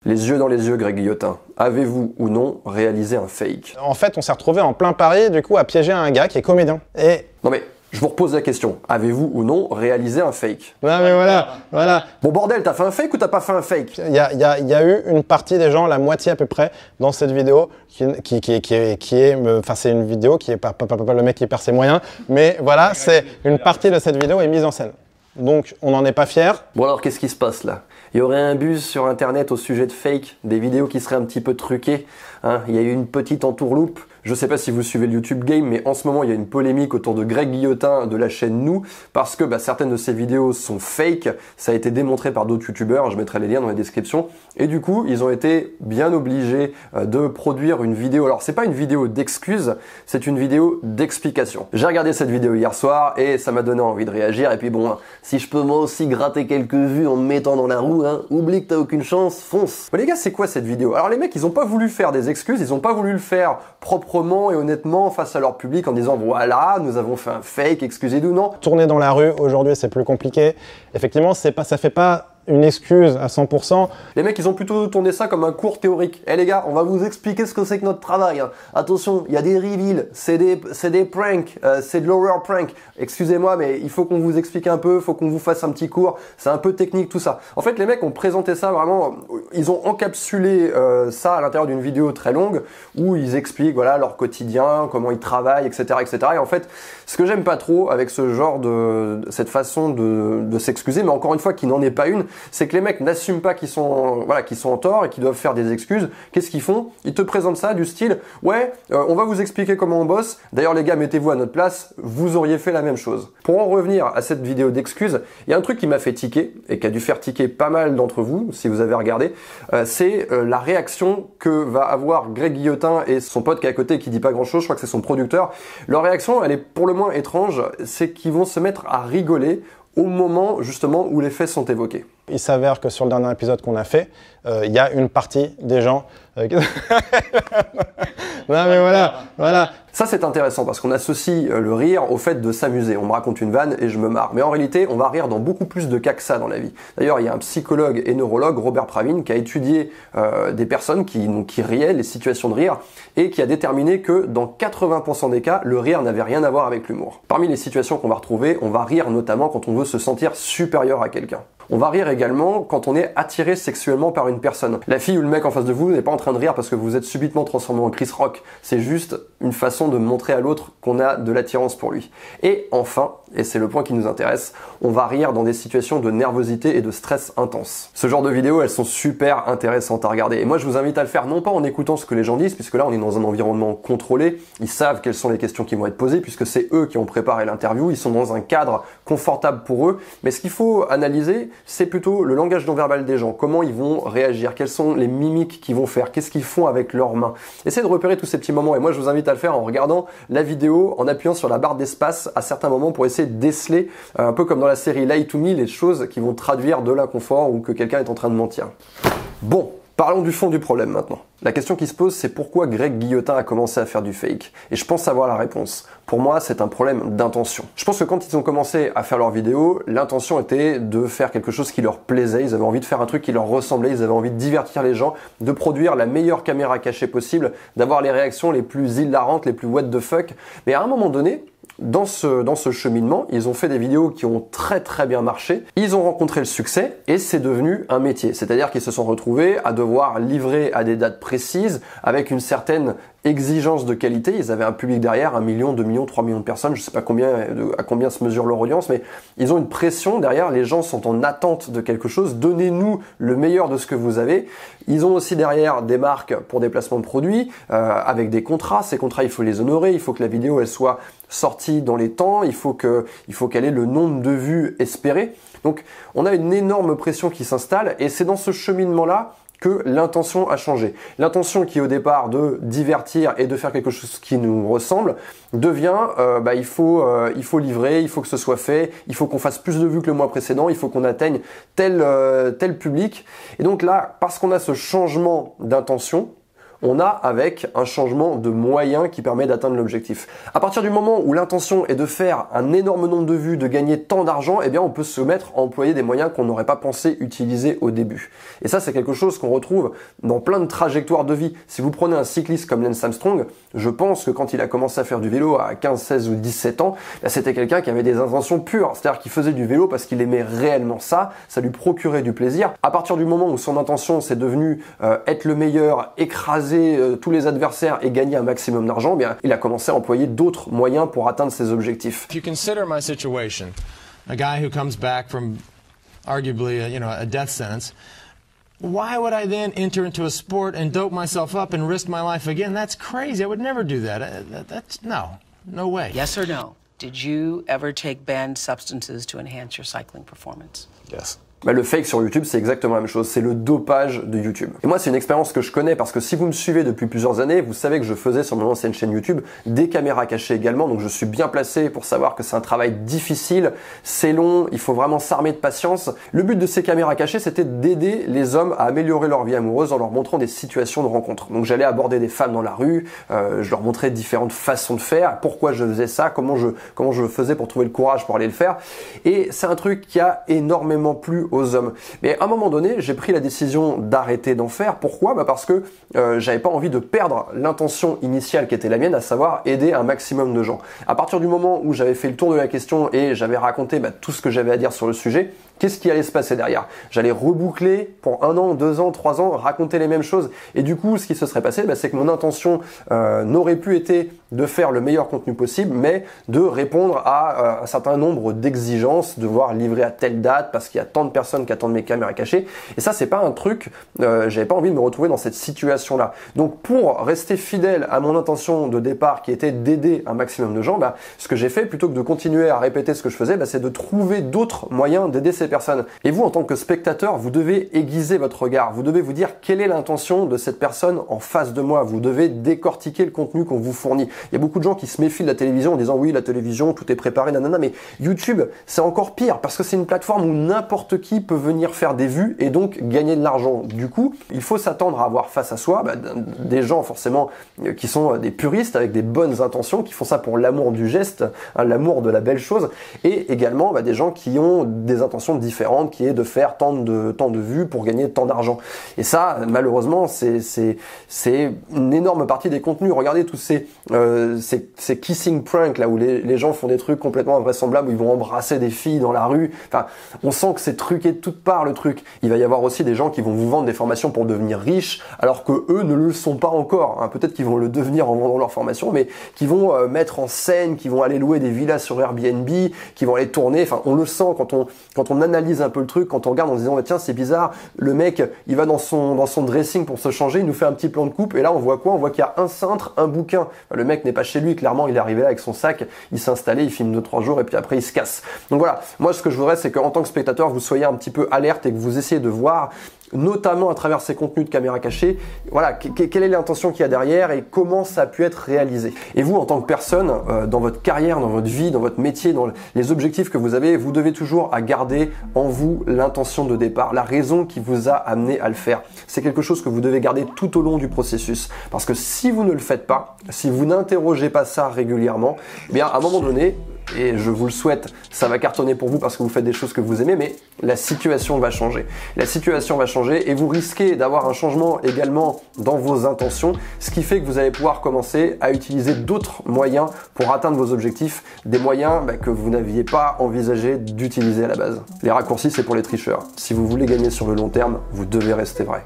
Les yeux dans les yeux, Greg Guillotin. Avez-vous ou non réalisé un fake? En fait, on s'est retrouvé en plein Paris, du coup, à piéger un gars qui est comédien. Et... Non mais, je vous repose la question. Avez-vous ou non réalisé un fake? Non mais voilà. Bon bordel, t'as fait un fake ou t'as pas fait un fake? Il y a eu une partie des gens, la moitié à peu près, dans cette vidéo, c'est une vidéo qui est pas le mec qui perd ses moyens, mais voilà, c'est une partie de cette vidéo est mise en scène. Donc, on n'en est pas fiers. Bon alors, qu'est-ce qui se passe là? Il y aurait un buzz sur internet au sujet de fake, des vidéos qui seraient un petit peu truquées. Hein, il y a eu une petite entourloupe. Je sais pas si vous suivez le YouTube Game, mais en ce moment, il y a une polémique autour de Greg Guillotin de la chaîne Nous, parce que certaines de ces vidéos sont fake. Ça a été démontré par d'autres youtubeurs, je mettrai les liens dans la description. Et du coup, ils ont été bien obligés de produire une vidéo. Alors, c'est pas une vidéo d'excuses, c'est une vidéo d'explication. J'ai regardé cette vidéo hier soir et ça m'a donné envie de réagir. Et puis bon, si je peux moi aussi gratter quelques vues en me mettant dans la roue, hein, oublie que t'as aucune chance, fonce. Mais les gars, c'est quoi cette vidéo? Alors les mecs, ils ont pas voulu faire des excuses, ils ont pas voulu le faire proprement et honnêtement face à leur public en disant voilà, nous avons fait un fake, excusez-nous, non. Tourner dans la rue, aujourd'hui, c'est plus compliqué. Effectivement, ça fait pas une excuse à 100%. Les mecs, ils ont plutôt tourné ça comme un cours théorique. Eh les gars, on va vous expliquer ce que c'est que notre travail. Hein. Attention, il y a des reveals, c'est des pranks, c'est de l'horror prank. Excusez-moi, mais il faut qu'on vous explique un peu, il faut qu'on vous fasse un petit cours. C'est un peu technique tout ça. En fait, les mecs ont présenté ça vraiment, ils ont encapsulé ça à l'intérieur d'une vidéo très longue où ils expliquent voilà leur quotidien, comment ils travaillent, etc., etc. Et en fait, ce que j'aime pas trop avec ce genre cette façon de s'excuser, mais encore une fois, qui n'en est pas une, c'est que les mecs n'assument pas qu'ils sont en tort et qu'ils doivent faire des excuses. Qu'est-ce qu'ils font? Ils te présentent ça du style ouais, on va vous expliquer comment on bosse. D'ailleurs les gars, mettez-vous à notre place, vous auriez fait la même chose. Pour en revenir à cette vidéo d'excuses, il y a un truc qui m'a fait tiquer et qui a dû faire tiquer pas mal d'entre vous si vous avez regardé, c'est la réaction que va avoir Greg Guillotin et son pote qui est à côté qui dit pas grand-chose, je crois que c'est son producteur. Leur réaction, elle est pour le moins étrange, c'est qu'ils vont se mettre à rigoler au moment justement où les faits sont évoqués. Il s'avère que sur le dernier épisode qu'on a fait, il y a une partie des gens... Non mais voilà. Ça c'est intéressant parce qu'on associe le rire au fait de s'amuser. On me raconte une vanne et je me marre. Mais en réalité, on va rire dans beaucoup plus de cas que ça dans la vie. D'ailleurs, il y a un psychologue et neurologue, Robert Pravin, qui a étudié des personnes qui riaient, les situations de rire, et qui a déterminé que dans 80% des cas, le rire n'avait rien à voir avec l'humour. Parmi les situations qu'on va retrouver, on va rire notamment quand on veut se sentir supérieur à quelqu'un. On va rire également quand on est attiré sexuellement par une personne. La fille ou le mec en face de vous n'est pas en train de rire parce que vous êtes subitement transformé en Chris Rock. C'est juste une façon de montrer à l'autre qu'on a de l'attirance pour lui. Et enfin, et c'est le point qui nous intéresse, on va rire dans des situations de nervosité et de stress intense. Ce genre de vidéos, elles sont super intéressantes à regarder. Et moi, je vous invite à le faire non pas en écoutant ce que les gens disent, puisque là, on est dans un environnement contrôlé. Ils savent quelles sont les questions qui vont être posées, puisque c'est eux qui ont préparé l'interview. Ils sont dans un cadre confortable pour eux. Mais ce qu'il faut analyser, c'est plutôt le langage non verbal des gens. Comment ils vont réagir, quelles sont les mimiques qu'ils vont faire, qu'est-ce qu'ils font avec leurs mains. Essayez de repérer tous ces petits moments. Et moi, je vous invite à le faire en regardant la vidéo, en appuyant sur la barre d'espace à certains moments pour essayer de déceler, un peu comme dans la série Lie to Me, les choses qui vont traduire de l'inconfort ou que quelqu'un est en train de mentir. Bon, parlons du fond du problème maintenant. La question qui se pose, c'est pourquoi Greg Guillotin a commencé à faire du fake. Et je pense savoir la réponse. Pour moi, c'est un problème d'intention. Je pense que quand ils ont commencé à faire leurs vidéos, l'intention était de faire quelque chose qui leur plaisait. Ils avaient envie de faire un truc qui leur ressemblait. Ils avaient envie de divertir les gens, de produire la meilleure caméra cachée possible, d'avoir les réactions les plus hilarantes, les plus what the fuck. Mais à un moment donné, dans ce cheminement, ils ont fait des vidéos qui ont très très bien marché, ils ont rencontré le succès et c'est devenu un métier. C'est-à-dire qu'ils se sont retrouvés à devoir livrer à des dates précises avec une certaine exigence de qualité. Ils avaient un public derrière, 1 million, 2 millions, 3 millions de personnes, je sais pas à combien se mesure leur audience, mais ils ont une pression derrière, les gens sont en attente de quelque chose, donnez-nous le meilleur de ce que vous avez. Ils ont aussi derrière des marques pour des placements de produits, avec des contrats. Ces contrats, il faut les honorer, il faut que la vidéo elle soit sortie dans les temps, il faut qu'elle ait le nombre de vues espéré. Donc on a une énorme pression qui s'installe et c'est dans ce cheminement-là que l'intention a changé. L'intention qui est au départ de divertir et de faire quelque chose qui nous ressemble devient il faut livrer, il faut que ce soit fait, il faut qu'on fasse plus de vues que le mois précédent, il faut qu'on atteigne tel public. Et donc là, parce qu'on a ce changement d'intention, on a avec un changement de moyen qui permet d'atteindre l'objectif. À partir du moment où l'intention est de faire un énorme nombre de vues, de gagner tant d'argent, eh bien on peut se mettre à employer des moyens qu'on n'aurait pas pensé utiliser au début. Et ça, c'est quelque chose qu'on retrouve dans plein de trajectoires de vie. Si vous prenez un cycliste comme Lance Armstrong, je pense que quand il a commencé à faire du vélo à 15, 16 ou 17 ans, là, c'était quelqu'un qui avait des intentions pures. C'est-à-dire qu'il faisait du vélo parce qu'il aimait réellement ça lui procurait du plaisir. À partir du moment où son intention c'est devenu être le meilleur, écraser tous les adversaires et gagner un maximum d'argent, eh bien il a commencé à employer d'autres moyens pour atteindre ses objectifs. If you consider my situation, a guy who comes back from arguably a death sentence, why would I then enter into a sport and dope myself up and risk my life again? That's crazy. I would never do that. That's no way. Yes or no? Did you ever take banned substances to enhance your cycling performance? Yes. Bah, le fake sur YouTube, c'est exactement la même chose, c'est le dopage de YouTube. Et moi, c'est une expérience que je connais parce que si vous me suivez depuis plusieurs années, vous savez que je faisais sur mon ancienne chaîne YouTube des caméras cachées également, donc je suis bien placé pour savoir que c'est un travail difficile, c'est long, il faut vraiment s'armer de patience. Le but de ces caméras cachées, c'était d'aider les hommes à améliorer leur vie amoureuse en leur montrant des situations de rencontre. Donc j'allais aborder des femmes dans la rue, je leur montrais différentes façons de faire, pourquoi je faisais ça, comment je faisais pour trouver le courage pour aller le faire. Et c'est un truc qui a énormément plu aux hommes. Mais à un moment donné, j'ai pris la décision d'arrêter d'en faire. Pourquoi ? Parce que j'avais pas envie de perdre l'intention initiale qui était la mienne, à savoir aider un maximum de gens. À partir du moment où j'avais fait le tour de la question et j'avais raconté tout ce que j'avais à dire sur le sujet, qu'est-ce qui allait se passer derrière ? J'allais reboucler pour 1 an, 2 ans, 3 ans, raconter les mêmes choses. Et du coup, ce qui se serait passé, c'est que mon intention n'aurait plus été de faire le meilleur contenu possible, mais de répondre à un certain nombre d'exigences, devoir livrer à telle date parce qu'il y a tant de personnes qui attendent mes caméras cachées. Et ça, c'est pas un truc, j'avais pas envie de me retrouver dans cette situation-là. Donc, pour rester fidèle à mon intention de départ, qui était d'aider un maximum de gens, ce que j'ai fait, plutôt que de continuer à répéter ce que je faisais, c'est de trouver d'autres moyens d'aider ces personnes. Et vous, en tant que spectateur, vous devez aiguiser votre regard. Vous devez vous dire quelle est l'intention de cette personne en face de moi. Vous devez décortiquer le contenu qu'on vous fournit. Il y a beaucoup de gens qui se méfient de la télévision en disant oui, la télévision, tout est préparé, nanana, mais YouTube, c'est encore pire parce que c'est une plateforme où n'importe qui peut venir faire des vues et donc gagner de l'argent. Du coup, il faut s'attendre à avoir face à soi des gens forcément qui sont des puristes avec des bonnes intentions, qui font ça pour l'amour du geste, l'amour de la belle chose, et également des gens qui ont des intentions différentes, qui est de faire tant de vues pour gagner tant d'argent. Et ça, malheureusement, c'est une énorme partie des contenus. Regardez tous ces kissing pranks là où les gens font des trucs complètement invraisemblables, où ils vont embrasser des filles dans la rue. Enfin, on sent que c'est truqué de toutes parts le truc. Il va y avoir aussi des gens qui vont vous vendre des formations pour devenir riches, alors que eux ne le sont pas encore. Peut-être qu'ils vont le devenir en vendant leur formation, mais qui vont mettre en scène, qui vont aller louer des villas sur Airbnb, qui vont aller tourner. Enfin, on le sent quand on analyse un peu le truc, quand on regarde en se disant tiens, c'est bizarre, le mec il va dans son dressing pour se changer, il nous fait un petit plan de coupe et là on voit quoi ? On voit qu'il y a un cintre, un bouquin. Le mec n'est pas chez lui, clairement il est arrivé là avec son sac, il s'est installé, il filme 2-3 jours et puis après il se casse. Donc voilà, moi ce que je voudrais c'est qu'en tant que spectateur vous soyez un petit peu alerte et que vous essayez de voir, notamment à travers ces contenus de caméra cachée, voilà, quelle est l'intention qu'il y a derrière et comment ça a pu être réalisé. Et vous, en tant que personne, dans votre carrière, dans votre vie, dans votre métier, dans les objectifs que vous avez, vous devez toujours garder en vous l'intention de départ, la raison qui vous a amené à le faire. C'est quelque chose que vous devez garder tout au long du processus. Parce que si vous ne le faites pas, si vous n'interrogez pas ça régulièrement, eh bien, à un moment donné, et je vous le souhaite, ça va cartonner pour vous parce que vous faites des choses que vous aimez, mais la situation va changer. La situation va changer et vous risquez d'avoir un changement également dans vos intentions, ce qui fait que vous allez pouvoir commencer à utiliser d'autres moyens pour atteindre vos objectifs, des moyens que vous n'aviez pas envisagé d'utiliser à la base. Les raccourcis, c'est pour les tricheurs. Si vous voulez gagner sur le long terme, vous devez rester vrai.